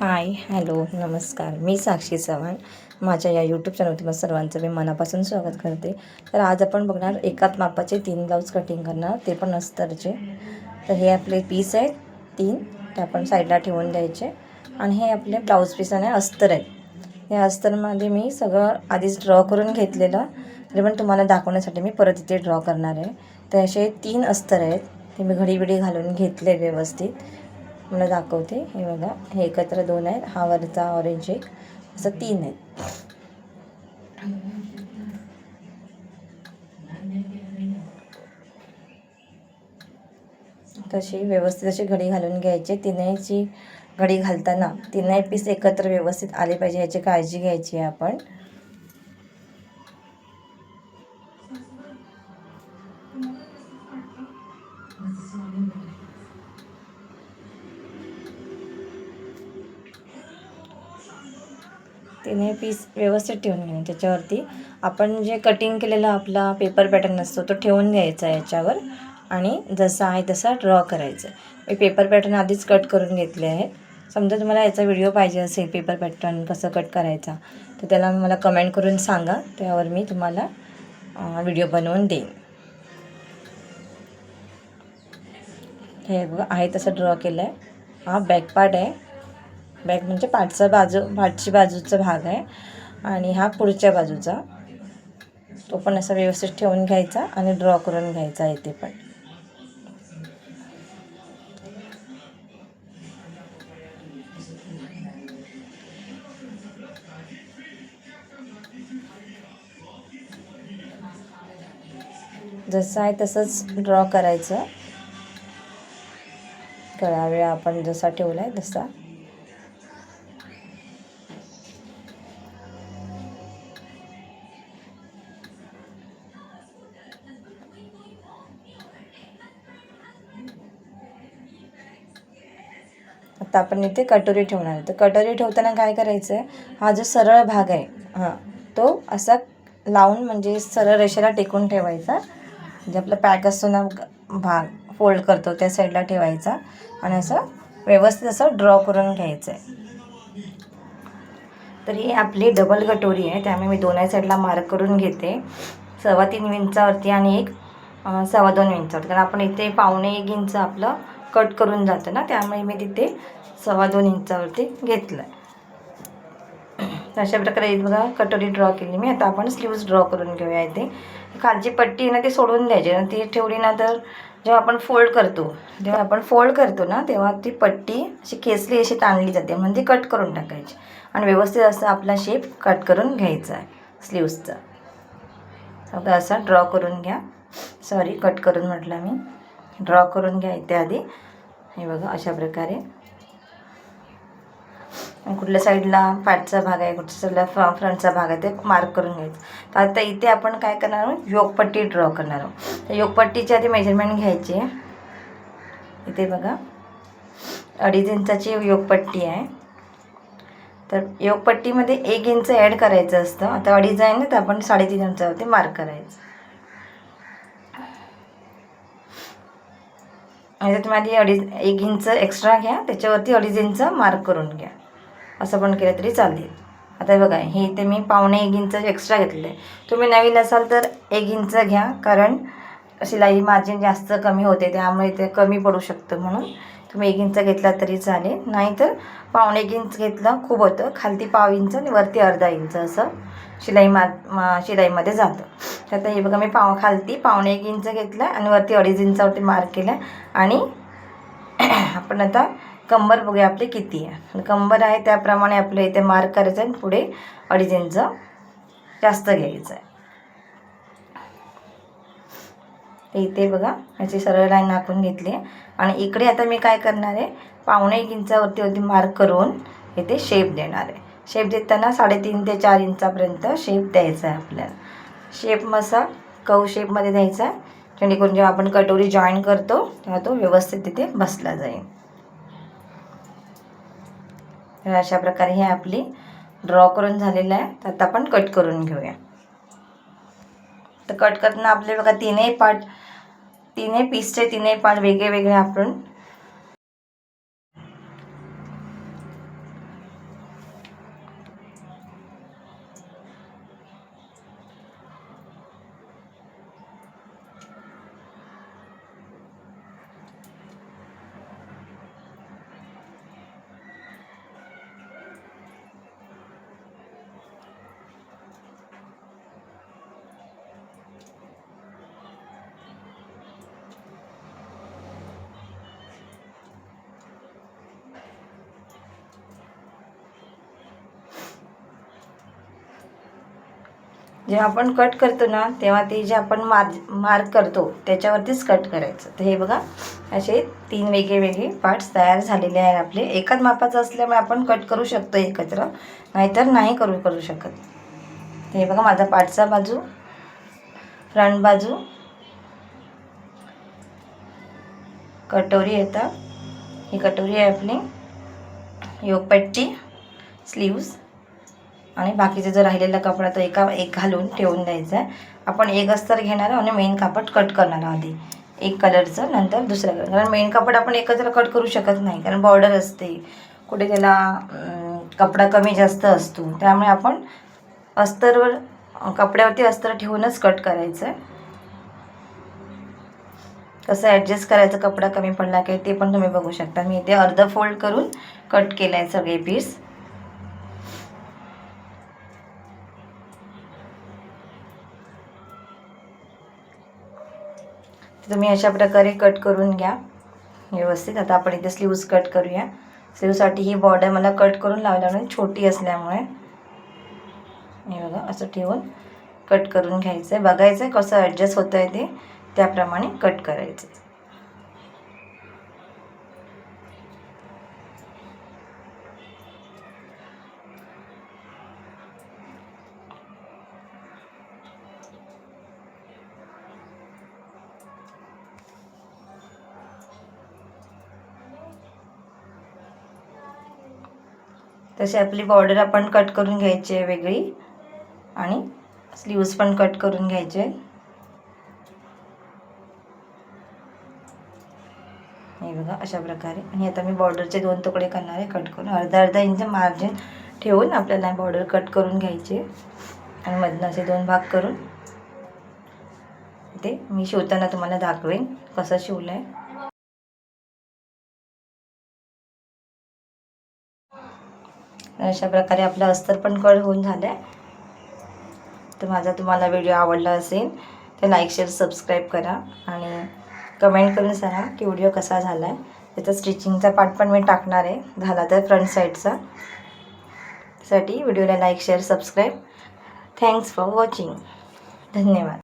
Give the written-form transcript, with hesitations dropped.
हाय, hello, नमस्कार. मी साक्षी चव्हाण. माझ्या या यूट्यूब चॅनल तुम्हाला सर्वांचं मी मनापासून स्वागत करते. तर आज आपण बघणार एकाच मापाचे 3 ब्लाऊज कटिंग करणार, ते पण अस्तरचे. तर हे आपले पीस आहेत 3, ते आपण साईडला ठेवून द्यायचे. आणि हे आपले ब्लाऊज पीस आणि अस्तर आहेत. या अस्तरमध्ये मी सगळं आधीच ड्रॉ करून घेतलेलं, तरी पण तुम्हाला दाखवण्यासाठी मी परत इथे ड्रॉ करणार आहे. तर असे 3 अस्तर आहेत, ते मी घडी घालून घेतले व्यवस्थित. मला दाखवते. हे बघा, हे एकत्र 2 आहेत, हा वरचा ऑरेंज एक, असं 3 आहेत. तशी व्यवस्थित अशी घडी घालून घ्यायची. तिन्हीची घडी घालताना तिन्ही पीस एकत्र व्यवस्थित आले पाहिजे, याची काळजी घ्यायची आहे आपण. तिन्ही पीस व्यवस्थित ठेवून घ्यायचे. त्याच्यावरती आपण जे कटिंग केलेला आपला पेपर पॅटर्न असतो तो ठेवून घ्यायचा याच्यावर, आणि जसा आहे तसा ड्रॉ करायचा. मी पेपर पॅटर्न आधीच कट करून घेतले आहेत. समजा तुम्हाला याचा व्हिडिओ पाहिजे असेल पेपर पॅटर्न कसं कट करायचा, तर त्याला मला कमेंट करून सांगा, त्यावर मी तुम्हाला व्हिडिओ बनवून देईन. हे बघा, आहे तसं ड्रॉ केलं आहे. हा बॅक पार्ट आहे. बॅक म्हणजे पाठची बाजूचा भाग आहे, आणि हा पुढच्या बाजूचा. तो पण असा व्यवस्थित ठेवून घ्यायचा आणि ड्रॉ करून घ्यायचा इथे पण. जसं आहे तसंच ड्रॉ करायचं. थोडा वेळ आपण जसा ठेवला आहे तसा. आता आपण इथे कटोरी ठेवणार आहे. तर कटोरी ठेवताना काय करायचं आहे, हा जो सरळ भाग आहे तो असा लावून, म्हणजे सरळ रेषेला टेकून ठेवायचा. म्हणजे आपला पॅक असतो ना भाग, फोल्ड करतो त्या साईडला ठेवायचा, आणि असं व्यवस्थित असं ड्रॉ करून घ्यायचं आहे. तर ही आपली डबल कटोरी आहे, त्यामुळे मी दोन्ही साईडला मार्क करून घेते. 3.25 इंचावरती आणि एक 2.25 इंचावरती, कारण आपण इथे 1.25 इंच आपलं कट करून जातं ना, त्यामुळे मी तिथे 2.25 इंचावरती घेतलं आहे. अशा प्रकारे बघा कटोरी ड्रॉ केली मी. आता आपण स्लीव्ज ड्रॉ करून घेऊया. इथे खालची पट्टी आहे ना ती सोडून द्यायची, आणि ती ठेवली ना तर जेव्हा आपण फोल्ड करतो ना तेव्हा ती पट्टी अशी खेचली अशी ताणली जाते, म्हणजे कट करून टाकायची, आणि व्यवस्थित असं आपला शेप कट करून घ्यायचा आहे स्लीव्सचा. आता असा ड्रॉ करून घ्या. कट करून म्हटलं मी. ड्रॉ करून घ्या इथे आधी. हे बघा अशा प्रकारे. कुठल्या साईडला पाठचा भाग आहे, कुठच्या साईडला फ्रंटचा भाग आहे ते मार्क करून घ्यायचं. तर आता इथे आपण काय करणार आहोत, योगपट्टी ड्रॉ करणार आहोत. तर योगपट्टीची आधी मेजरमेंट घ्यायची आहे. इथे बघा 2.5 इंचाची योगपट्टी आहे. तर योगपट्टीमध्ये 1 इंच ॲड करायचं असतं. आता 2.5 आहे ना, तर आपण 3.5 इंचावरती मार्क करायचं. आणि तुम्ही आधी 1 इंच एक्स्ट्रा घ्या, त्याच्यावरती 2.5 इंच मार्क करून घ्या. असं पण केलं तरी चालेल. आता बघा, हे इथे मी 1.25 इंच एक्स्ट्रा घेतलं आहे. तुम्ही नवीन असाल तर 1 इंच घ्या, कारण शिलाई मार्जिन जास्त कमी होते, त्यामुळे ते कमी पडू शकतं. म्हणून तुम्ही 1 इंच घेतला तरी चालेल, नाहीतर 1.25 इंच घेतलं खूप होतं. खालती 1/2 इंच आणि वरती अर्धा इंच असं शिलाईमध्ये जातं. तर आता हे बघा, मी खालती 1.25 इंच घेतलं आणि वरती 2.5 इंचावरती मार्क केलं. आणि आपण आता कंबर बघूया आपली किती आहे. कंबर आहे त्याप्रमाणे आपलं इथे मार्क करायचं आहे, पुढे 2.5 इंच जास्त घ्यायचं आहे. इथे बघा याची सरळ लाईन आखून घेतली आहे. आणि इकडे आता मी काय करणार आहे, 1.25 इंचावरती मार्क करून इथे शेप देणार आहे. शेप देताना 3.5 ते 4 इंचापर्यंत शेप द्यायचा आहे आपल्याला. शेप मसा कव शेपमध्ये द्यायचा आहे, जेणेकरून जेव्हा आपण कटोरी जॉईन करतो तेव्हा तो व्यवस्थित तिथे बसला जाईल. तर अशा प्रकारे हे आपली ड्रॉ करून झालेलं आहे. तर आता आपण कट करून घेऊया. तर कट करताना आपले बघा तिन्ही पीसचे तिन्ही पार्ट वेगळे आपण जेव्हा आपण कट करतो ना तेव्हा ते जे आपण मार्क करतो त्याच्यावरतीच कट करायचं. तर हे बघा असे 3 वेगळे पार्ट्स तयार झालेले आहेत आपले. एकाच मापाचं असल्यामुळे आपण कट करू शकतो एकत्र, नाहीतर नाही करू शकत. हे बघा माझा पाठचा बाजू, फ्रंट बाजू, कटोरी येतं, ही कटोरी आहे आपली, योगपट्टी, स्लीव्स आणि बाकीचा जो राहिलेला कपडा तो एक घालून ठेवून द्यायचा आहे. आपण एक अस्तर घेणार आणि मेन कापड कट करणार आधी एक कलरचं, नंतर दुसऱ्या कलर. कारण मेन कापड आपण एकत्र कट करू शकत नाही, कारण बॉर्डर असते, कुठे त्याला कपडा कमी जास्त असतो. त्यामुळे आपण अस्तरवर कपड्यावरती अस्तर ठेवूनच कट करायचं आहे. कसं ॲडजस्ट करायचं कपडा कमी पडला काय ते पण तुम्ही बघू शकता. मी इथे अर्ध फोल्ड करून कट केलं आहे सगळे पीस. तुम्ही अशा प्रकारे कट करून घ्या व्यवस्थित. आता आपण इथे स्लीव्स कट करूया. स्लीवसाठी ही बॉर्डर मला कट करून लावल्यामुळे छोटी असल्यामुळे हे बघा असं ठेवून कट करून घ्यायचं आहे. बघायचं आहे कसं ॲडजस्ट होतं आहे ते, त्याप्रमाणे कट करायचं. तशी आपली बॉर्डर आपण कट करून घ्यायची आहे वेगळी, आणि स्लीव्स पण कट करून घ्यायचे. हे बघा अशा प्रकारे. आणि आता मी बॉर्डरचे 2 तुकडे करणार आहे कट करून. अर्धा इंच मार्जिन ठेवून आपल्याला बॉर्डर कट करून घ्यायची आणि मधनं असे 2 भाग करून इथे मी शिवताना तुम्हाला दाखवेन कसं शिवलं आहे. अशा प्रकारे आपलं अस्तर पण कट होऊन झालं आहे. तर माझा तुम्हाला व्हिडिओ आवडला असेल तर लाईक शेअर सबस्क्राईब करा आणि कमेंट करून सांगा की व्हिडिओ कसा झाला आहे. त्याचा स्टिचिंगचा पार्ट पण मी टाकणार आहे, झाला तर फ्रंट साईडचा. साठी व्हिडिओला like share subscribe. Thanks for watching. धन्यवाद.